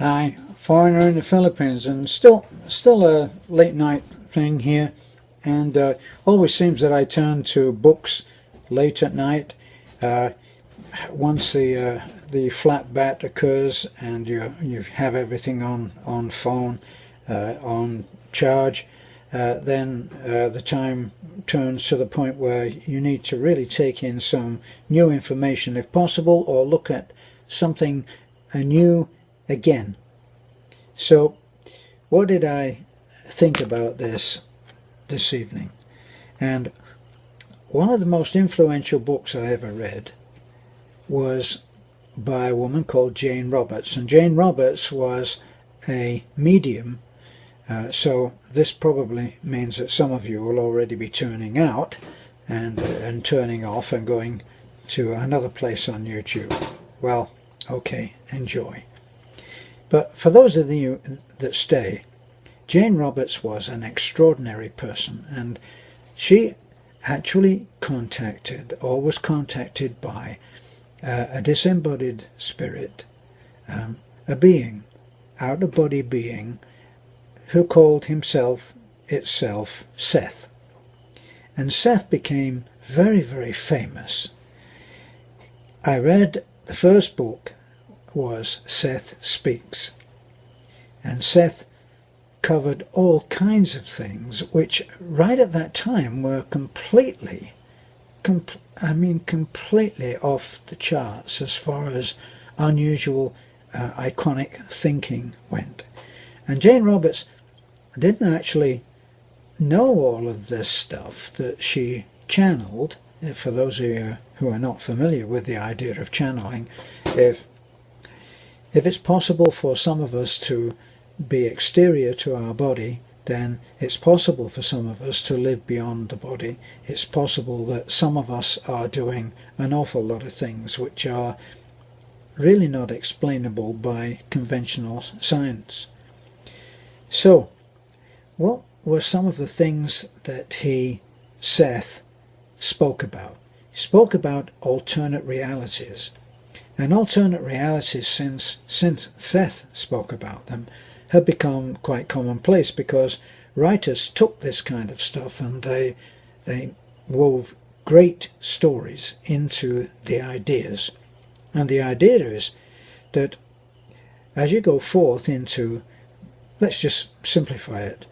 Hi, foreigner in the Philippines, and still a late night thing here, and always seems that I turn to books late at night. Once the flat bat occurs and you have everything on phone, on charge, then the time turns to the point where you need to really take in some new information if possible, or look at something anew again. So what did I think about this evening? And one of the most influential books I ever read was by a woman called Jane Roberts, and Jane Roberts was a medium. So this probably means that some of you will already be tuning out and turning off and going to another place on YouTube. Well, okay, enjoy. But for those of you that stay, Jane Roberts was an extraordinary person, and she actually was contacted by a disembodied spirit, a being, out-of-body being, who called itself Seth. And Seth became very, very famous. I read the first book was Seth Speaks, and Seth covered all kinds of things which right at that time were completely off the charts as far as unusual, iconic thinking went. And Jane Roberts didn't actually know all of this stuff that she channeled. For those of you who are not familiar with the idea of channeling, if it's possible for some of us to be exterior to our body, then it's possible for some of us to live beyond the body. It's possible that some of us are doing an awful lot of things which are really not explainable by conventional science. So, what were some of the things that Seth, spoke about? He spoke about alternate realities. And alternate realities, since Seth spoke about them, have become quite commonplace, because writers took this kind of stuff and they wove great stories into the ideas. And the idea is that as you go forth into, let's just simplify it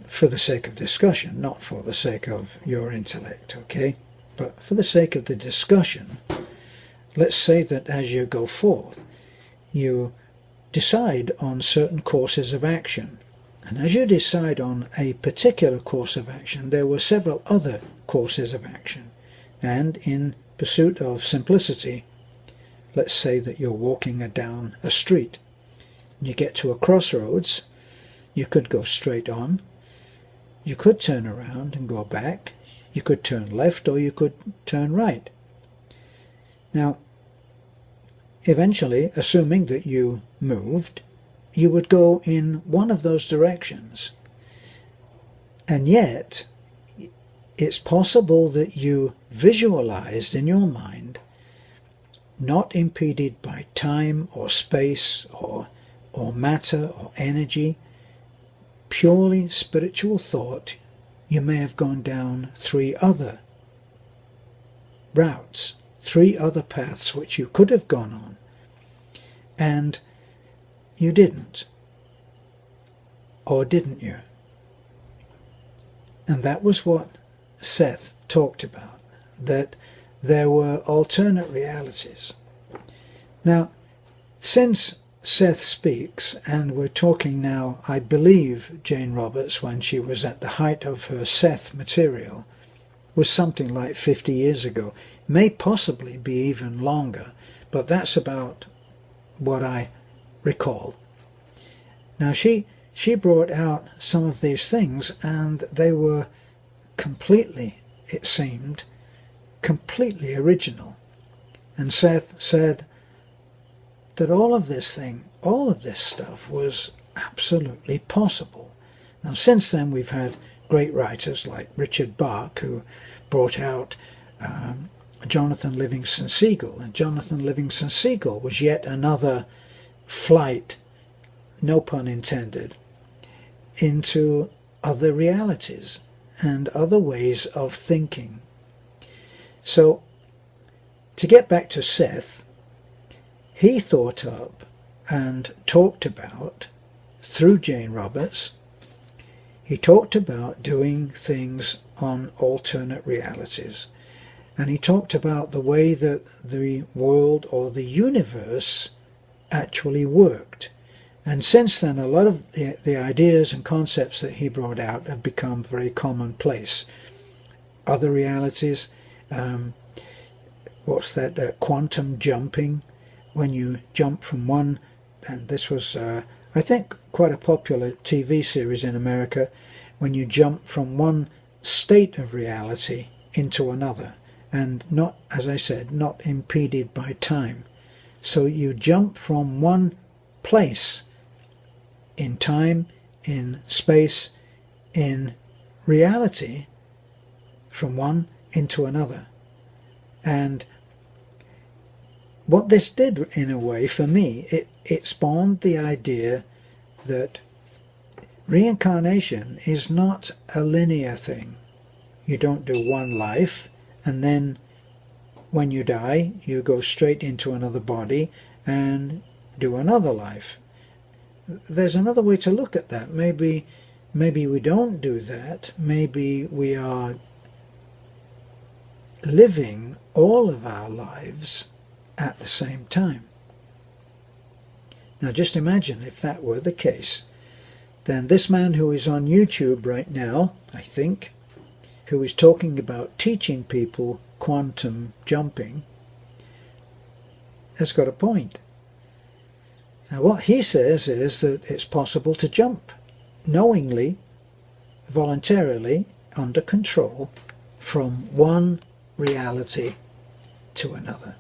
for the sake of discussion, not for the sake of your intellect, okay? But for the sake of the discussion, let's say that as you go forth, you decide on certain courses of action. And as you decide on a particular course of action, there were several other courses of action. And in pursuit of simplicity, let's say that you're walking down a street. You get to a crossroads. You could go straight on. You could turn around and go back. You could turn left, or you could turn right. Now, eventually, assuming that you moved, you would go in one of those directions. And yet, it's possible that you visualized in your mind, not impeded by time or space or matter or energy, purely spiritual thought, you may have gone down 3 other routes, 3 other paths which you could have gone on, and you didn't. Or didn't you? And that was what Seth talked about, that there were alternate realities. Now, since Seth Speaks, and we're talking now, I believe Jane Roberts, when she was at the height of her Seth material, was something like 50 years ago. May possibly be even longer, but that's about what I recall. Now she brought out some of these things, and they were completely, it seemed, completely original. And Seth said that all of this stuff was absolutely possible. Now, since then, we've had great writers like Richard Bach, who brought out Jonathan Livingston Seagull, and Jonathan Livingston Seagull was yet another flight no pun intended, into other realities and other ways of thinking. So, to get back to Seth, he thought up and talked about, through Jane Roberts, he talked about doing things on alternate realities. And he talked about the way that the world or the universe actually worked. And since then, a lot of the ideas and concepts that he brought out have become very commonplace. Other realities, quantum jumping, when you jump from one, and this was, I think, quite a popular TV series in America, when you jump from one state of reality into another, and not, as I said, not impeded by time. So you jump from one place in time, in space, in reality, from one into another. And what this did, in a way, for me, it spawned the idea that reincarnation is not a linear thing. You don't do one life, and then when you die, you go straight into another body and do another life. There's another way to look at that. Maybe we don't do that. Maybe we are living all of our lives at the same time. Now just imagine if that were the case, then this man who is on YouTube right now, I think, who is talking about teaching people quantum jumping, has got a point. Now what he says is that it's possible to jump knowingly, voluntarily, under control, from one reality to another.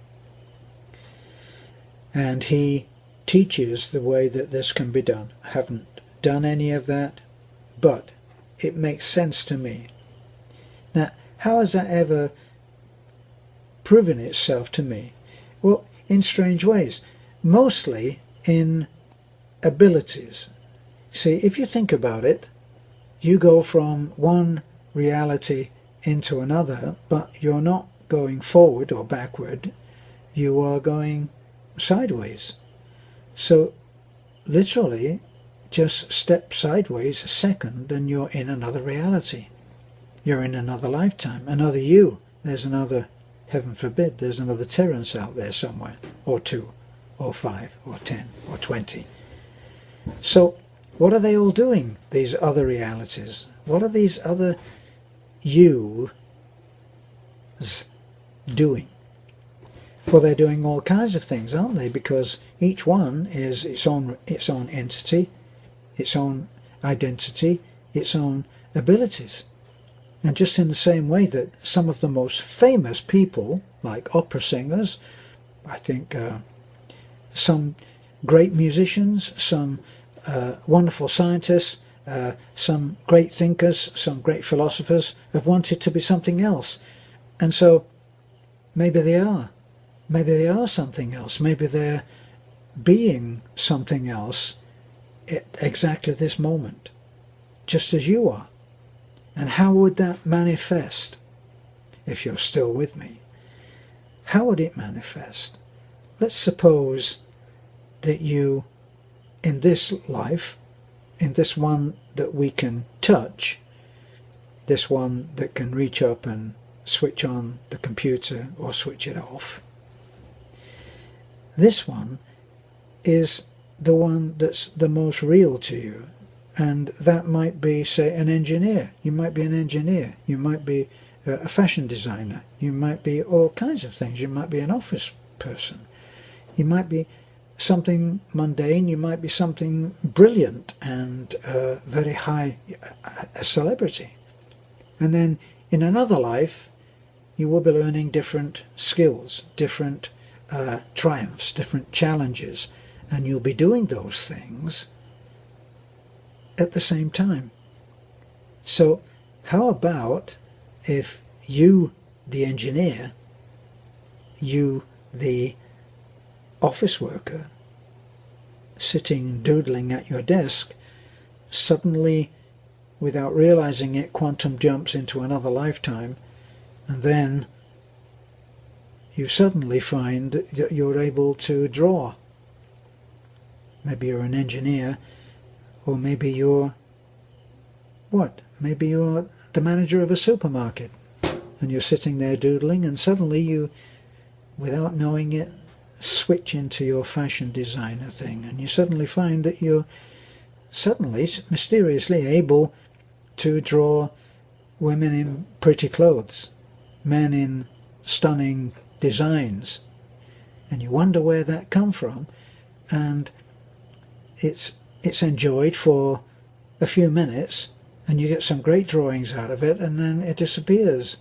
And he teaches the way that this can be done. I haven't done any of that, but it makes sense to me. Now, how has that ever proven itself to me? Well, in strange ways. Mostly in abilities. See, if you think about it, you go from one reality into another, but you're not going forward or backward, you are going sideways. So literally just step sideways a second and you're in another reality. You're in another lifetime, another you. There's another, heaven forbid, there's another Terence out there somewhere, or 2, or 5, or 10, or 20. So what are they all doing, these other realities? What are these other yous doing? Well, they're doing all kinds of things, aren't they? Because each one is its own entity, its own identity, its own abilities. And just in the same way that some of the most famous people, like opera singers, I think some great musicians, some wonderful scientists, some great thinkers, some great philosophers have wanted to be something else. And so maybe they are. Maybe they are something else. Maybe they're being something else at exactly this moment, just as you are. And how would that manifest, if you're still with me? How would it manifest? Let's suppose that you, in this life, in this one that we can touch, this one that can reach up and switch on the computer or switch it off, this one is the one that's the most real to you. And that might be, say, an engineer. You might be an engineer. You might be a fashion designer. You might be all kinds of things. You might be an office person. You might be something mundane. You might be something brilliant and very high, a celebrity. And then in another life, you will be learning different skills, different triumphs, different challenges. And you'll be doing those things at the same time. So how about if you, the engineer, you, the office worker, sitting doodling at your desk, suddenly, without realizing it, quantum jumps into another lifetime, and then you suddenly find that you're able to draw. Maybe you're an engineer, or maybe you're what? Maybe you're the manager of a supermarket, and you're sitting there doodling, and suddenly you, without knowing it, switch into your fashion designer thing, and you suddenly find that you're suddenly mysteriously able to draw women in pretty clothes, men in stunning designs, and you wonder where that come from, and it's enjoyed for a few minutes, and you get some great drawings out of it, and then it disappears.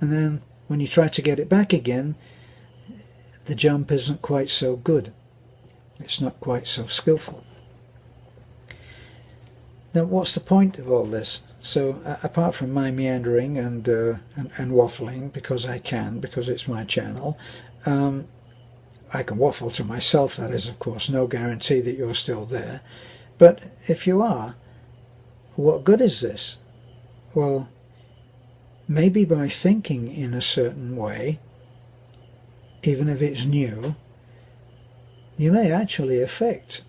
And then when you try to get it back again, the jump isn't quite so good. It's not quite so skillful. Now, what's the point of all this? So, apart from my meandering and waffling, because it's my channel, I can waffle to myself, that is, of course, no guarantee that you're still there. But if you are, what good is this? Well, maybe by thinking in a certain way, even if it's new, you may actually affect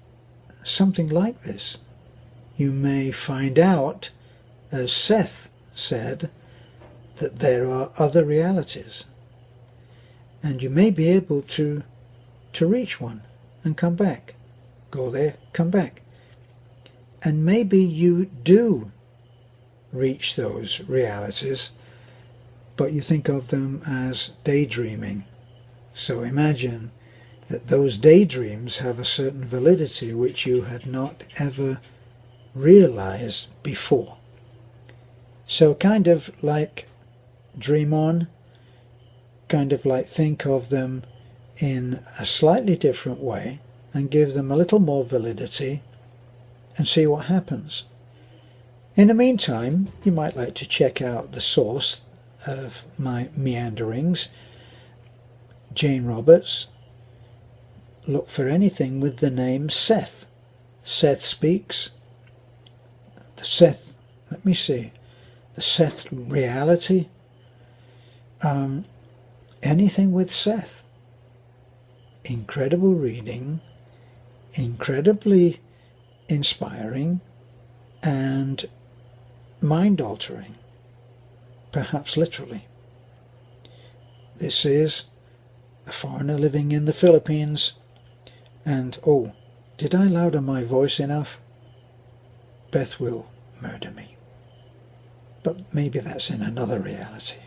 something like this. You may find out, as Seth said, that there are other realities, and you may be able to reach one and come back. Go there, come back. And maybe you do reach those realities, but you think of them as daydreaming. So imagine that those daydreams have a certain validity which you had not ever realized before. So kind of like dream on, kind of like think of them in a slightly different way and give them a little more validity and see what happens. In the meantime, you might like to check out the source of my meanderings, Jane Roberts. Look for anything with the name Seth. Seth Speaks. The Seth, let me see, the Seth Reality. Anything with Seth. Incredible reading, incredibly inspiring, and mind-altering, perhaps literally. This is a foreigner living in the Philippines, and oh, did I louder my voice enough? Beth will murder me. But maybe that's in another reality.